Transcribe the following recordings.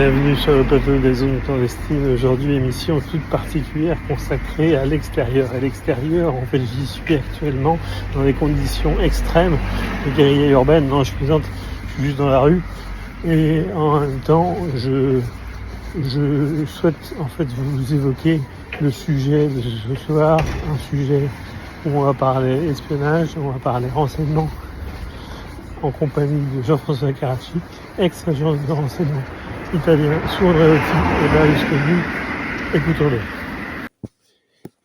Bienvenue sur le plateau des zones clandestines. Aujourd'hui, émission toute particulière consacrée à l'extérieur. À l'extérieur, en fait, j'y suis actuellement dans des conditions extrêmes de guérilla urbaine. Non, je plaisante, je suis juste dans la rue. Et en même temps, je souhaite en fait vous évoquer le sujet de ce soir, un sujet où on va parler espionnage, on va parler renseignement, en compagnie de Jean-François Carracci, ex-agent de renseignement italien sous Andreotti et Berlusconi. Écoutons-le.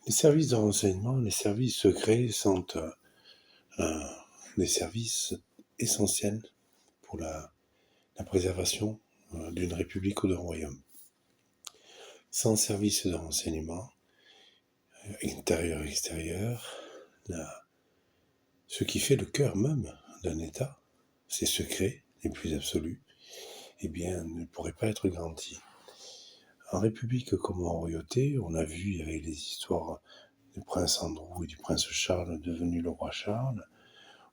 Les services de renseignement, les services secrets sont des services essentiels pour la préservation d'une république ou d'un royaume. Sans services de renseignement, intérieur-extérieur, ce qui fait le cœur même d'un État, ses secrets les plus absolus, eh bien, ne pourraient pas être garantis. En république comme en royauté, on a vu avec les histoires du prince Andrew et du prince Charles devenu le roi Charles,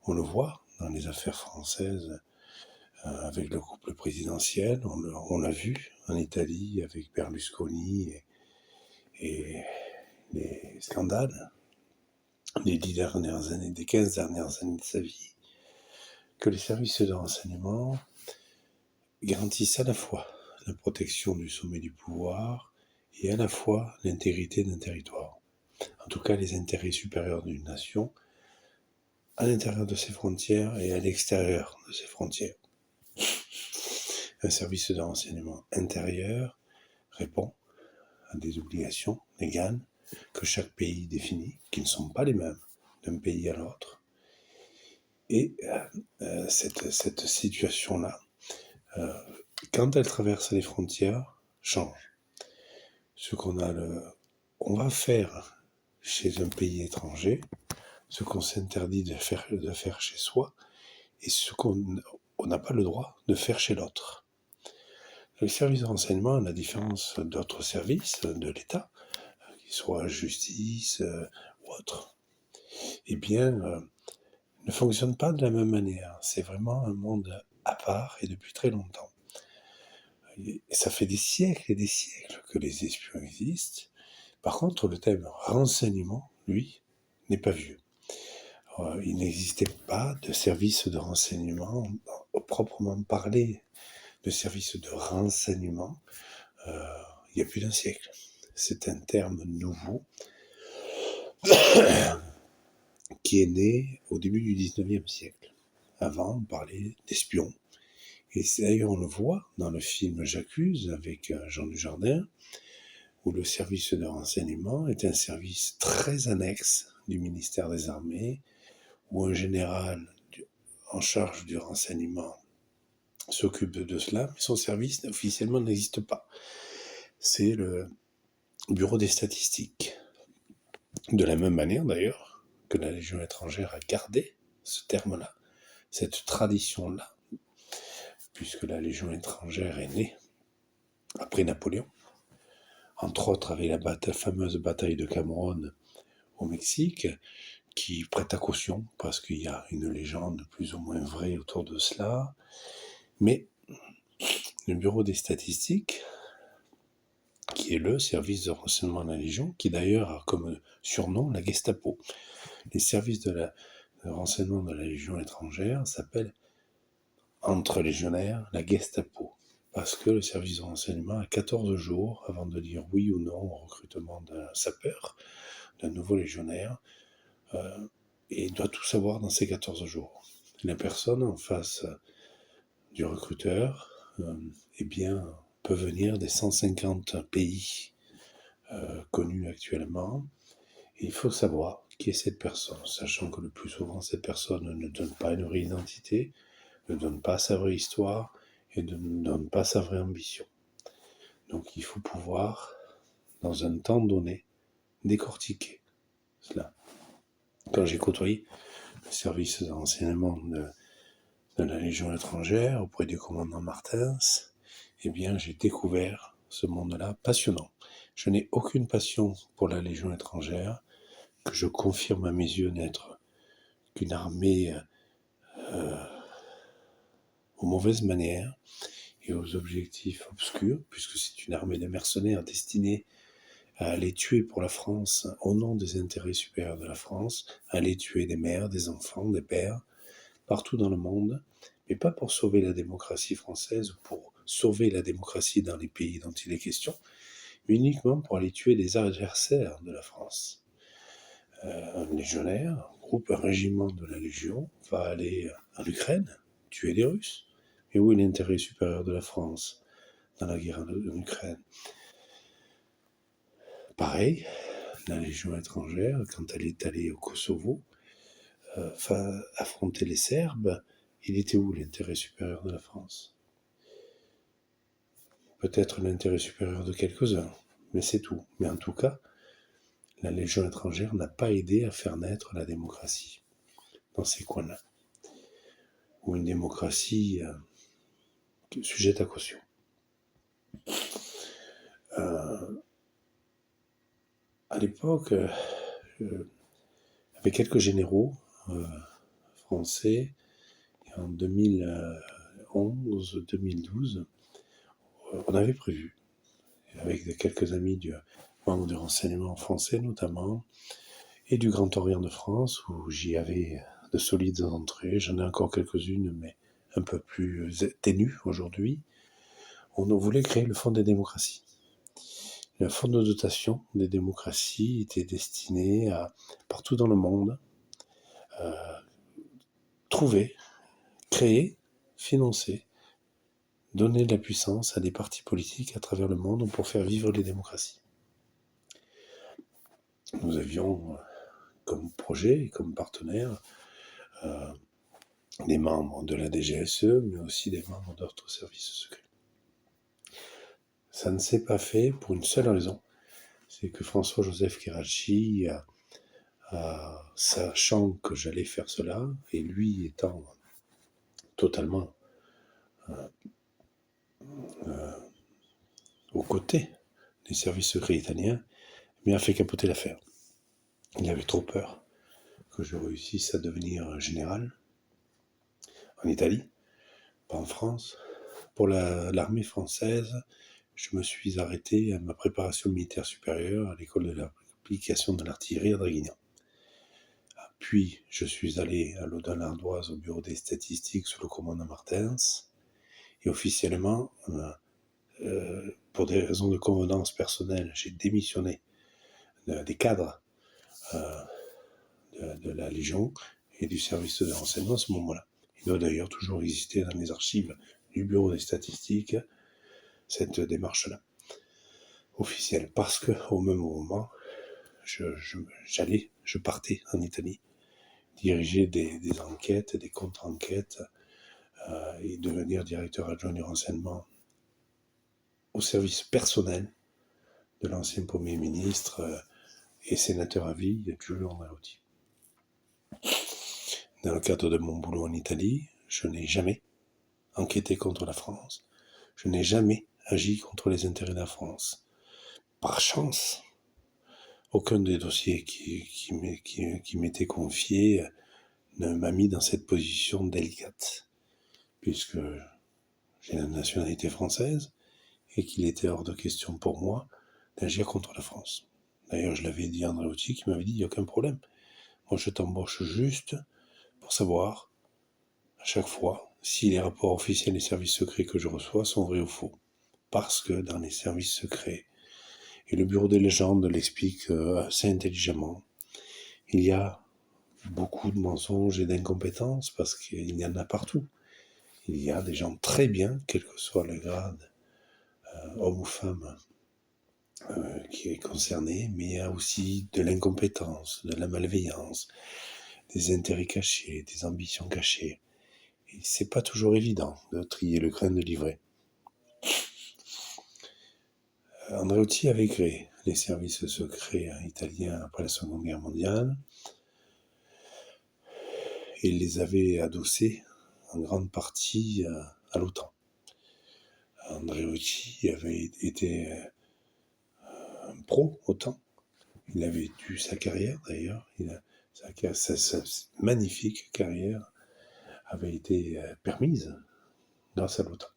on le voit dans les affaires françaises avec le couple présidentiel, on l'a vu en Italie avec Berlusconi et les scandales des 10 dernières années, des 15 dernières années de sa vie, que les services de renseignement garantissent à la fois la protection du sommet du pouvoir et à la fois l'intégrité d'un territoire. En tout cas, les intérêts supérieurs d'une nation à l'intérieur de ses frontières et à l'extérieur de ses frontières. Un service de renseignement intérieur répond à des obligations légales que chaque pays définit, qui ne sont pas les mêmes d'un pays à l'autre. Et cette situation-là, quand elle traverse les frontières, change. On va faire chez un pays étranger ce qu'on s'interdit de faire chez soi et ce qu'on n'a pas le droit de faire chez l'autre. Les services de renseignement, à la différence d'autres services de l'État, qu'ils soient justice ou autres, eh bien, ne fonctionnent pas de la même manière. C'est vraiment un monde à part et depuis très longtemps. Et ça fait des siècles et des siècles que les espions existent. Par contre, le thème renseignement, lui, n'est pas vieux. Il n'existait pas de service de renseignement proprement parlé, de service de renseignement, il y a plus d'un siècle. C'est un terme nouveau qui est né au début du 19e siècle. Avant, on parlait d'espions. Et d'ailleurs, on le voit dans le film J'accuse avec Jean Dujardin, où le service de renseignement est un service très annexe du ministère des Armées, où un général en charge du renseignement s'occupe de cela, mais son service officiellement n'existe pas. C'est le bureau des statistiques. De la même manière d'ailleurs que la Légion étrangère a gardé ce terme-là, cette tradition-là, puisque la Légion étrangère est née après Napoléon, entre autres avec la fameuse bataille de Cameroun au Mexique, qui prête à caution, parce qu'il y a une légende plus ou moins vraie autour de cela. Mais le bureau des statistiques, qui est le service de renseignement de la Légion, qui d'ailleurs a comme surnom la Gestapo. Les services de renseignement de la Légion étrangère s'appellent, entre légionnaires, la Gestapo, parce que le service de renseignement a 14 jours avant de dire oui ou non au recrutement d'un sapeur, d'un nouveau légionnaire, et il doit tout savoir dans ces 14 jours. La personne en face du recruteur, eh bien, peut venir des 150 pays connus actuellement, et il faut savoir qui est cette personne, sachant que le plus souvent, cette personne ne donne pas une vraie identité, ne donne pas sa vraie histoire, et ne donne pas sa vraie ambition. Donc il faut pouvoir, dans un temps donné, décortiquer cela. Quand j'ai côtoyé le service de renseignement de la Légion étrangère auprès du commandant Martins, eh bien j'ai découvert ce monde-là passionnant. Je n'ai aucune passion pour la Légion étrangère, que je confirme à mes yeux n'être qu'une armée aux mauvaises manières, et aux objectifs obscurs, puisque c'est une armée de mercenaires destinée à aller tuer pour la France au nom des intérêts supérieurs de la France, à aller tuer des mères, des enfants, des pères, partout dans le monde, mais pas pour sauver la démocratie française ou pour sauver la démocratie dans les pays dont il est question, mais uniquement pour aller tuer des adversaires de la France. Un légionnaire, un régiment de la Légion, va aller en Ukraine, tuer des Russes. Mais où est l'intérêt supérieur de la France dans la guerre en Ukraine? Pareil, la Légion étrangère, quand elle est allée au Kosovo, affronter les Serbes, il était où l'intérêt supérieur de la France? Peut-être l'intérêt supérieur de quelques-uns, mais c'est tout. Mais en tout cas, la Légion étrangère n'a pas aidé à faire naître la démocratie dans ces coins-là, ou une démocratie sujette à caution. À l'époque, il y avait quelques généraux français, et en 2011-2012, on avait prévu, avec quelques amis du membre du renseignement français notamment, et du Grand Orient de France, où j'y avais de solides entrées, j'en ai encore quelques-unes, mais un peu plus ténues aujourd'hui. On voulait créer le Fonds des démocraties. Le fonds de dotation des démocraties était destiné à, partout dans le monde, trouver, créer, financer, donner de la puissance à des partis politiques à travers le monde pour faire vivre les démocraties. Nous avions comme projet et comme partenaires des membres de la DGSE, mais aussi des membres d'autres services secrets. Ça ne s'est pas fait pour une seule raison, c'est que François-Joseph Karachi, sachant que j'allais faire cela, et lui étant totalement aux côtés des services secrets italiens, m'a fait capoter l'affaire. Il avait trop peur que je réussisse à devenir général en Italie, pas en France. Pour l'armée française, je me suis arrêté à ma préparation militaire supérieure à l'école de l'application de l'artillerie à Draguignan. Puis, je suis allé à l'Audun-l'Ardoise au bureau des statistiques sous le commandant Martens, et officiellement, pour des raisons de convenance personnelle, j'ai démissionné des cadres de la Légion et du service de renseignement à ce moment-là. Il doit d'ailleurs toujours exister dans les archives du bureau des statistiques cette démarche-là, officielle, parce qu'au même moment, je partais en Italie, diriger des enquêtes, des contre-enquêtes, et devenir directeur adjoint du renseignement au service personnel de l'ancien Premier ministre et sénateur à vie, Giulio Andreotti. Dans le cadre de mon boulot en Italie, je n'ai jamais enquêté contre la France, je n'ai jamais agi contre les intérêts de la France. Par chance, aucun des dossiers qui m'étaient confiés ne m'a mis dans cette position délicate, puisque j'ai la nationalité française et qu'il était hors de question pour moi d'agir contre la France. D'ailleurs, je l'avais dit à Andreotti, qui m'avait dit, il n'y a aucun problème. Moi, je t'embauche juste pour savoir, à chaque fois, si les rapports officiels des services secrets que je reçois sont vrais ou faux. Parce que dans les services secrets, et le bureau des légendes l'explique assez intelligemment, il y a beaucoup de mensonges et d'incompétences, parce qu'il y en a partout. Il y a des gens très bien, quel que soit le grade, homme ou femme, qui est concerné, mais il y a aussi de l'incompétence, de la malveillance, des intérêts cachés, des ambitions cachées. Et c'est pas toujours évident de trier le grain de l'ivraie. Andreotti avait créé les services secrets italiens après la Seconde Guerre mondiale et les avait adossés en grande partie à l'OTAN. Andreotti avait été un pro OTAN. Il avait eu sa carrière d'ailleurs. Sa magnifique carrière avait été permise grâce à l'OTAN.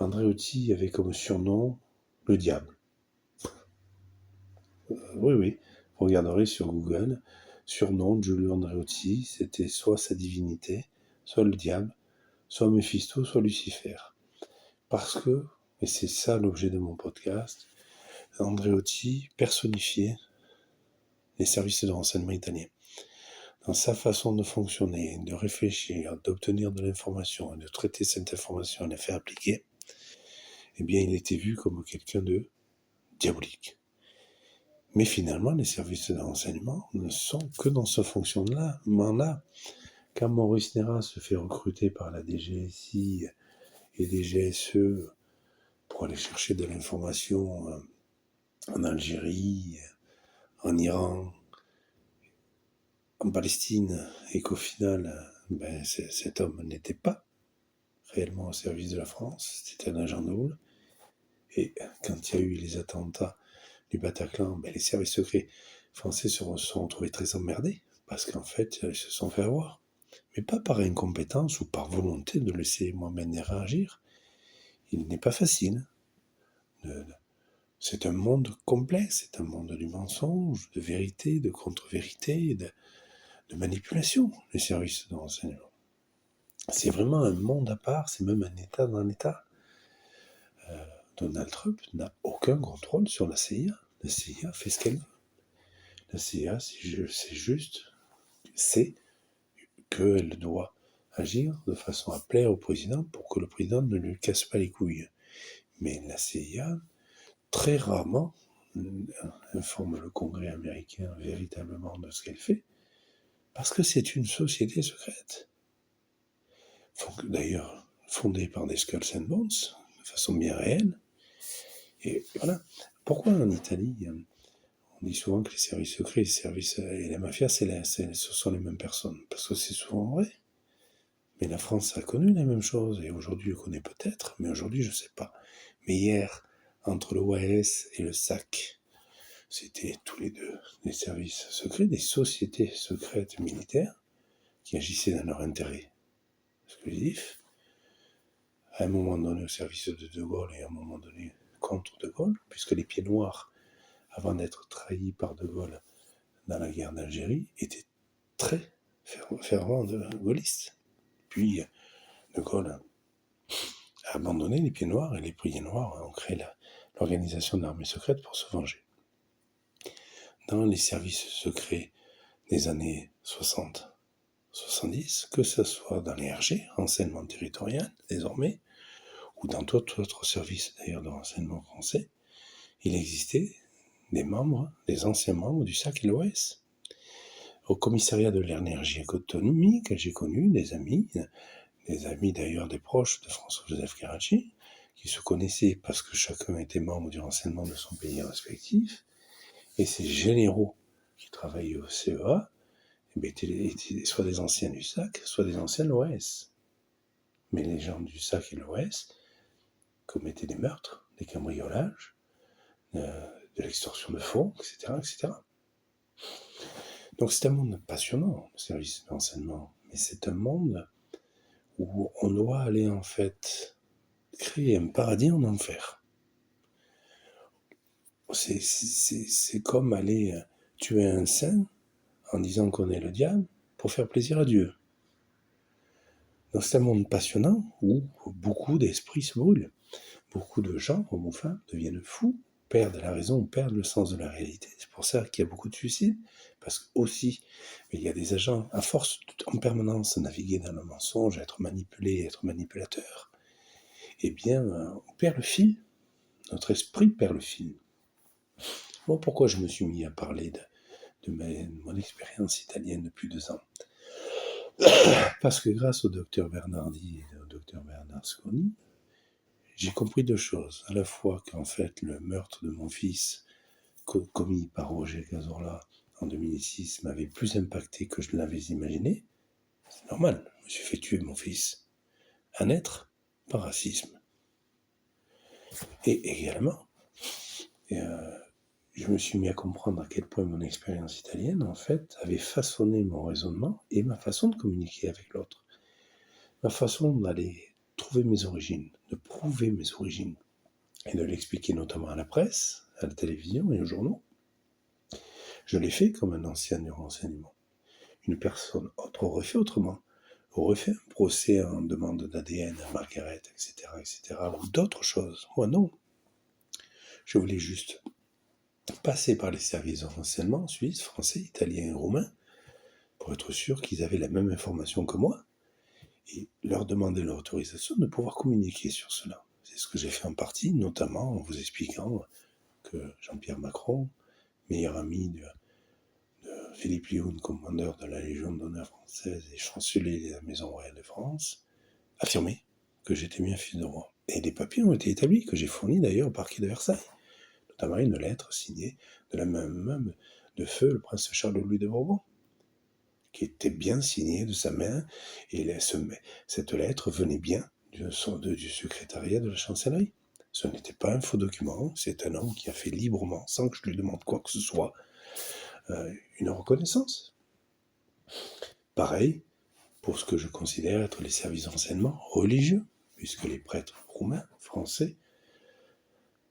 Andreotti avait comme surnom le diable. Oui, vous regarderez sur Google, surnom de Giulio Andreotti, c'était soit sa divinité, soit le diable, soit Méphisto, soit Lucifer. Parce que, et c'est ça l'objet de mon podcast, Andreotti personnifiait les services de renseignement italiens. Dans sa façon de fonctionner, de réfléchir, d'obtenir de l'information, de traiter cette information et de la faire appliquer, eh bien, il était vu comme quelqu'un de diabolique. Mais finalement, les services de renseignement ne sont que dans ce fonctionnement-là. Quand Maurice Néra se fait recruter par la DGSI et des GSE pour aller chercher de l'information en Algérie, en Iran, en Palestine, et qu'au final, cet homme n'était pas réellement au service de la France, c'était un agent double. Et quand il y a eu les attentats du Bataclan, les services secrets français se sont retrouvés très emmerdés, parce qu'en fait, ils se sont fait avoir. Mais pas par incompétence ou par volonté de laisser Mohamed Merah agir. Il n'est pas facile. C'est un monde complexe, c'est un monde du mensonge, de vérité, de contre-vérité, de manipulation, les services de renseignement. C'est vraiment un monde à part, c'est même un État dans l'État. Donald Trump n'a aucun contrôle sur la CIA. La CIA fait ce qu'elle veut. La CIA, c'est qu'elle doit agir de façon à plaire au président pour que le président ne lui casse pas les couilles. Mais la CIA, très rarement, informe le Congrès américain véritablement de ce qu'elle fait, parce que c'est une société secrète. D'ailleurs, fondée par des Skulls and Bones, de façon bien réelle. Et voilà. Pourquoi en Italie, on dit souvent que les services secrets, les services et la mafia, ce sont les mêmes personnes, parce que c'est souvent vrai. Mais la France a connu la même chose, et aujourd'hui elle connaît peut-être, mais aujourd'hui je ne sais pas. Mais hier, entre le OAS et le SAC, c'était tous les deux des services secrets, des sociétés secrètes militaires qui agissaient dans leur intérêt exclusif, à un moment donné au service de De Gaulle et à un moment donné contre De Gaulle, puisque les pieds noirs, avant d'être trahis par De Gaulle dans la guerre d'Algérie, étaient très fervents de gaullistes. Puis De Gaulle a abandonné les pieds noirs et les pieds noirs ont créé l'organisation de l'armée secrète pour se venger. Dans les services secrets des années 60-70, que ce soit dans les RG, renseignement territorial désormais, ou dans d'autres services d'ailleurs de renseignement français, il existait des anciens membres du SAC et de l'OS. Au commissariat de l'énergie économique, j'ai connu des amis d'ailleurs des proches de François-Joseph Carracci, qui se connaissaient parce que chacun était membre du renseignement de son pays respectif, et ces généraux qui travaillaient au CEA étaient soit des anciens du SAC, soit des anciens de l'OS. Mais les gens du SAC et de l'OS commettaient des meurtres, des cambriolages, de l'extorsion de fonds, etc. Donc c'est un monde passionnant, le service de renseignement, mais c'est un monde où on doit aller en fait créer un paradis en enfer. C'est comme aller tuer un saint en disant qu'on est le diable pour faire plaisir à Dieu. Donc c'est un monde passionnant où beaucoup d'esprits se brûlent. Beaucoup de gens, hommes ou femmes, deviennent fous, perdent la raison, perdent le sens de la réalité. C'est pour ça qu'il y a beaucoup de suicides, parce qu'aussi, il y a des agents, à force en permanence à naviguer dans le mensonge, à être manipulés, à être manipulateurs, eh bien, on perd le fil. Notre esprit perd le fil. Bon, pourquoi je me suis mis à parler de mon expérience italienne depuis 2 ans? Parce que grâce au docteur Bernardi et au docteur Bernasconi, j'ai compris 2 choses. À la fois qu'en fait, le meurtre de mon fils, commis par Roger Cazorla en 2006, m'avait plus impacté que je l'avais imaginé. C'est normal, je me suis fait tuer mon fils. Un être par racisme. Et également, je me suis mis à comprendre à quel point mon expérience italienne, en fait, avait façonné mon raisonnement et ma façon de communiquer avec l'autre. Ma façon d'aller prouver mes origines, et de l'expliquer notamment à la presse, à la télévision et aux journaux. Je l'ai fait comme un ancien du renseignement. Une personne autre aurait fait autrement, aurait fait un procès en demande d'ADN à Margaret, etc., ou d'autres choses. Moi, non. Je voulais juste passer par les services de renseignement suisses, français, italiens et roumains pour être sûr qu'ils avaient la même information que moi et leur demander l'autorisation de pouvoir communiquer sur cela. C'est ce que j'ai fait en partie, notamment en vous expliquant que Jean-Pierre Macron, meilleur ami de Philippe Lioune, commandeur de la Légion d'honneur française et chancelier de la Maison royale de France, affirmait que j'étais bien fils de roi. Et des papiers ont été établis, que j'ai fournis d'ailleurs au parquet de Versailles, notamment une lettre signée de la même de feu le prince Charles-Louis de Bourbon, qui était bien signée de sa main, et cette lettre venait bien du secrétariat de la chancellerie. Ce n'était pas un faux document, c'est un homme qui a fait librement, sans que je lui demande quoi que ce soit, une reconnaissance. Pareil pour ce que je considère être les services de renseignement religieux, puisque les prêtres roumains, français,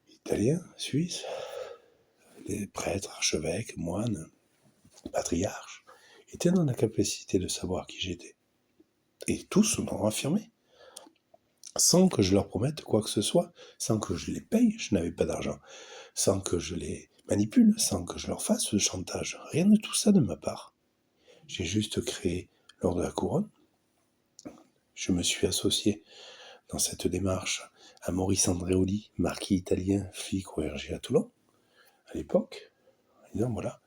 italiens, suisses, les prêtres, archevêques, moines, patriarches, étaient dans la capacité de savoir qui j'étais. Et tous l'ont affirmé. Sans que je leur promette quoi que ce soit, sans que je les paye, je n'avais pas d'argent, sans que je les manipule, sans que je leur fasse de chantage. Rien de tout ça de ma part. J'ai juste créé l'ordre de la couronne. Je me suis associé dans cette démarche à Maurice Andréoli, marquis italien, flic au RG à Toulon, à l'époque, en disant voilà,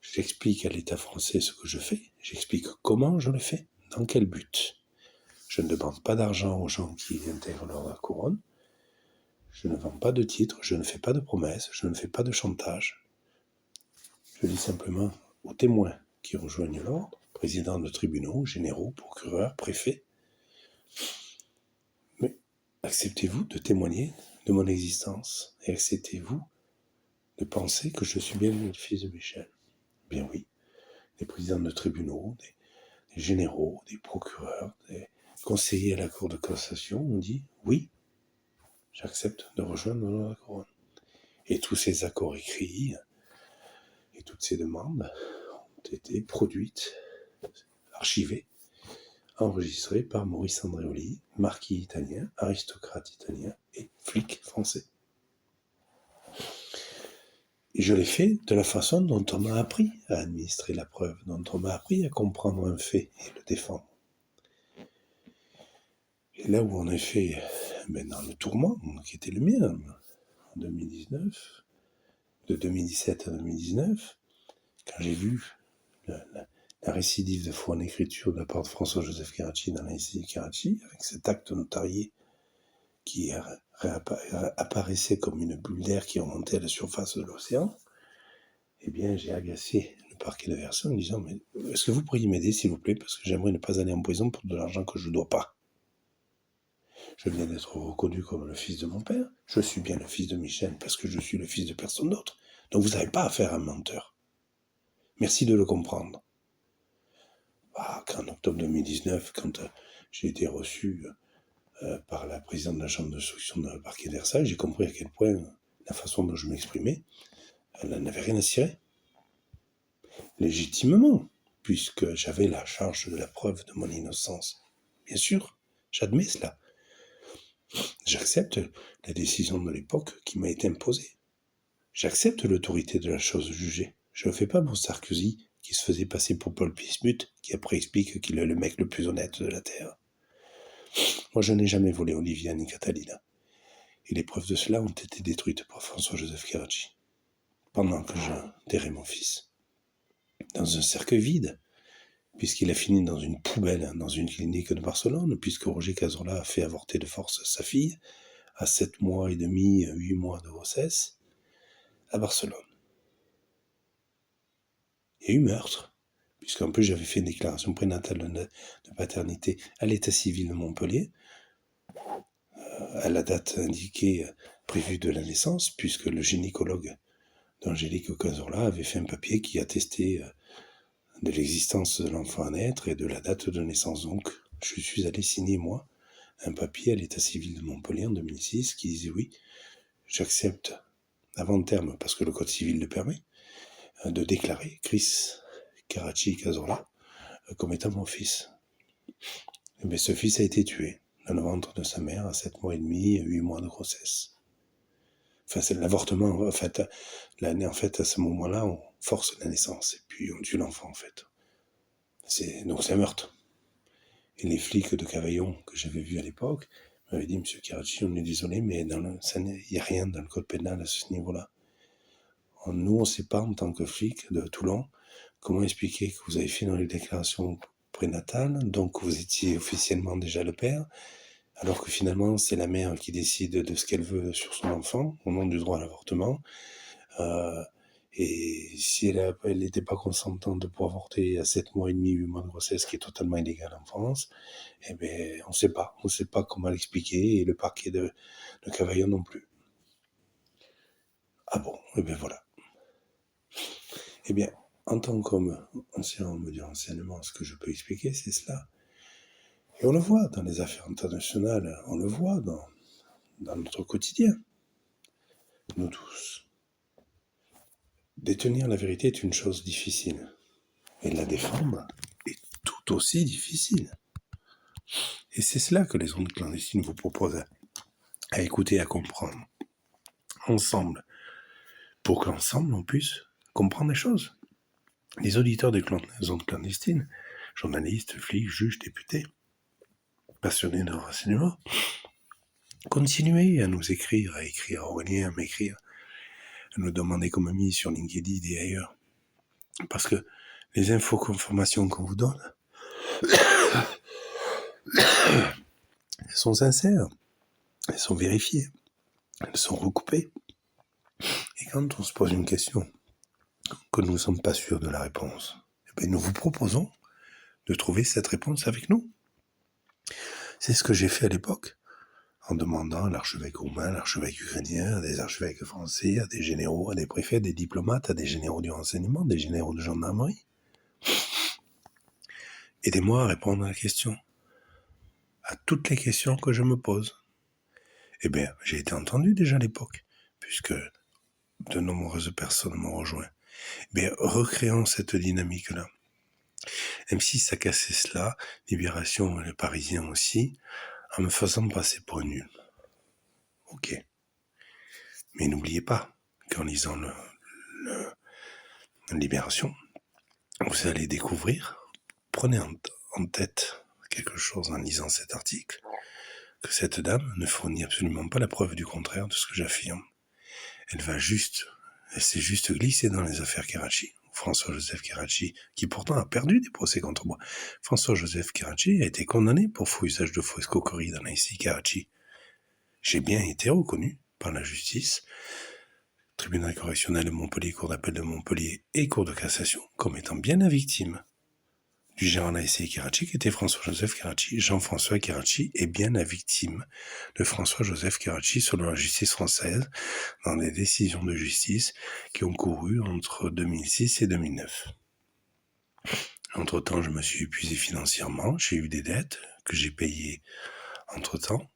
j'explique à l'État français ce que je fais, j'explique comment je le fais, dans quel but. Je ne demande pas d'argent aux gens qui intègrent l'ordre de la couronne, je ne vends pas de titres, je ne fais pas de promesses, je ne fais pas de chantage. Je dis simplement aux témoins qui rejoignent l'ordre, présidents de tribunaux, généraux, procureurs, préfets, mais acceptez-vous de témoigner de mon existence et acceptez-vous de penser que je suis bien le fils de Michel. Bien oui, des présidents de tribunaux, des généraux, des procureurs, des conseillers à la Cour de cassation ont dit oui, j'accepte de rejoindre la couronne. Et tous ces accords écrits et toutes ces demandes ont été produites, archivées, enregistrées par Maurice Andréoli, marquis italien, aristocrate italien et flic français. Et je l'ai fait de la façon dont on m'a appris à administrer la preuve, dont on m'a appris à comprendre un fait et le défendre. Et là où en effet, dans le tourment qui était le mien, en 2019, de 2017 à 2019, quand j'ai vu la récidive de foi en écriture de la part de François-Joseph Carracci dans l'Institut Carracci, avec cet acte notarié qui apparaissait comme une bulle d'air qui remontait à la surface de l'océan, eh bien, j'ai agacé le parquet de Versailles en disant « Mais est-ce que vous pourriez m'aider, s'il vous plaît, parce que j'aimerais ne pas aller en prison pour de l'argent que je ne dois pas. Je viens d'être reconnu comme le fils de mon père, je suis bien le fils de Michel parce que je suis le fils de personne d'autre, donc vous n'avez pas affaire à un menteur. Merci de le comprendre. » En octobre 2019, quand j'ai été reçu par la présidente de la chambre d'instruction de la parquet de Versailles, j'ai compris à quel point la façon dont je m'exprimais, elle n'avait rien à cirer. Légitimement, puisque j'avais la charge de la preuve de mon innocence. Bien sûr, j'admets cela. J'accepte la décision de l'époque qui m'a été imposée. J'accepte l'autorité de la chose jugée. Je ne fais pas pour Sarkozy, qui se faisait passer pour Paul Bismuth, qui après explique qu'il est le mec le plus honnête de la Terre. Moi, je n'ai jamais volé Olivia ni Catalina. Et les preuves de cela ont été détruites par François-Joseph Carracci, pendant que j'enterrais mon fils. Dans un cercueil vide, puisqu'il a fini dans une poubelle, dans une clinique de Barcelone, puisque Roger Cazorla a fait avorter de force sa fille, à 7 mois et demi, 8 mois de grossesse, à Barcelone. Il y a eu meurtre, puisqu'en plus j'avais fait une déclaration prénatale de paternité à l'état civil de Montpellier, à la date indiquée prévue de la naissance, puisque le gynécologue d'Angélique Cazorla avait fait un papier qui attestait de l'existence de l'enfant à naître et de la date de naissance. Donc, je suis allé signer, moi, un papier à l'état civil de Montpellier en 2006 qui disait oui, j'accepte avant terme, parce que le code civil le permet, de déclarer Chris Karachi Cazorla comme étant mon fils. Mais ce fils a été tué dans le ventre de sa mère à 7 mois et demi, 8 mois de grossesse. Enfin, c'est l'avortement, en fait, à ce moment-là, on force la naissance, et puis on tue l'enfant, en fait. Donc c'est un meurtre. Et les flics de Cavaillon, que j'avais vus à l'époque, m'avaient dit, Monsieur Karachi, on est désolé, mais il n'y a rien dans le code pénal à ce niveau-là. Nous, on ne sait pas, en tant que flics de Toulon, comment expliquer que vous avez fait dans les déclarations prénatales, donc vous étiez officiellement déjà le père, alors que finalement, c'est la mère qui décide de ce qu'elle veut sur son enfant, au nom du droit à l'avortement. Et si elle n'était pas consentante de pouvoir avorter à 7 mois et demi, 8 mois de grossesse, qui est totalement illégal en France, eh bien, on ne sait pas comment l'expliquer, et le parquet de Cavaillon non plus. Ah bon, eh bien voilà. Eh bien, en tant qu'homme ancien du renseignement, ce que je peux expliquer, c'est cela. Et on le voit dans les affaires internationales, on le voit dans notre quotidien, nous tous. Détenir la vérité est une chose difficile, et la défendre est tout aussi difficile. Et c'est cela que les ondes clandestines vous proposent à écouter, à comprendre, ensemble, pour qu'ensemble on puisse comprendre les choses. Les auditeurs des ondes clandestines, journalistes, flics, juges, députés, passionnés de renseignement, continuez à nous écrire, à écrire à Aurélien, à m'écrire, à nous demander comme amis sur LinkedIn et ailleurs. Parce que les informations qu'on vous donne, elles sont sincères, elles sont vérifiées, elles sont recoupées. Et quand on se pose une question, que nous ne sommes pas sûrs de la réponse, eh bien nous vous proposons de trouver cette réponse avec nous. C'est ce que j'ai fait à l'époque, en demandant à l'archevêque roumain, à l'archevêque ukrainien, à des archevêques français, à des généraux, à des préfets, à des diplomates, à des généraux du renseignement, des généraux de gendarmerie. Aidez-moi à répondre à la question, à toutes les questions que je me pose. Eh bien, j'ai été entendu déjà à l'époque, puisque de nombreuses personnes m'ont rejoint. Eh bien, recréons cette dynamique-là. M6 a cassé cela, Libération et les Parisiens aussi, en me faisant passer pour un nul. Ok. Mais n'oubliez pas qu'en lisant le Libération, vous allez découvrir, prenez en tête quelque chose en lisant cet article, que cette dame ne fournit absolument pas la preuve du contraire de ce que j'affirme. Elle s'est juste glissée dans les affaires Karachi. François-Joseph Karachi, qui pourtant a perdu des procès contre moi. François-Joseph Karachi a été condamné pour faux usage de faux escroquerie dans la SI Karachi. J'ai bien été reconnu par la justice, tribunal correctionnel de Montpellier, cour d'appel de Montpellier et cour de cassation, comme étant bien la victime du gérant de la SI Karachi, qui était François-Joseph Karachi. Jean-François Karachi est bien la victime de François-Joseph Karachi selon la justice française dans les décisions de justice qui ont couru entre 2006 et 2009. Entre-temps, je me suis épuisé financièrement, j'ai eu des dettes que j'ai payées entre-temps.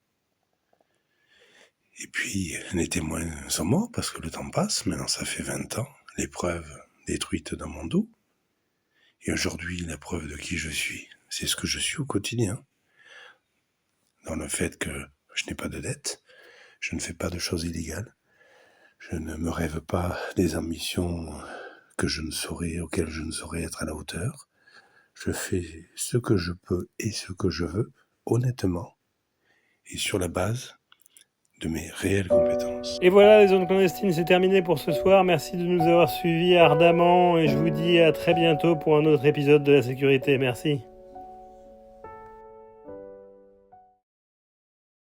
Et puis, les témoins sont morts parce que le temps passe, maintenant ça fait 20 ans, les preuves détruites dans mon dos. Et aujourd'hui, la preuve de qui je suis, c'est ce que je suis au quotidien. Dans le fait que je n'ai pas de dette, je ne fais pas de choses illégales, je ne me rêve pas des ambitions auxquelles je ne saurais être à la hauteur. Je fais ce que je peux et ce que je veux, honnêtement, et sur la base de mes réelles compétences. Et voilà, les zones clandestines, c'est terminé pour ce soir. Merci de nous avoir suivis ardemment et je vous dis à très bientôt pour un autre épisode de la sécurité. Merci.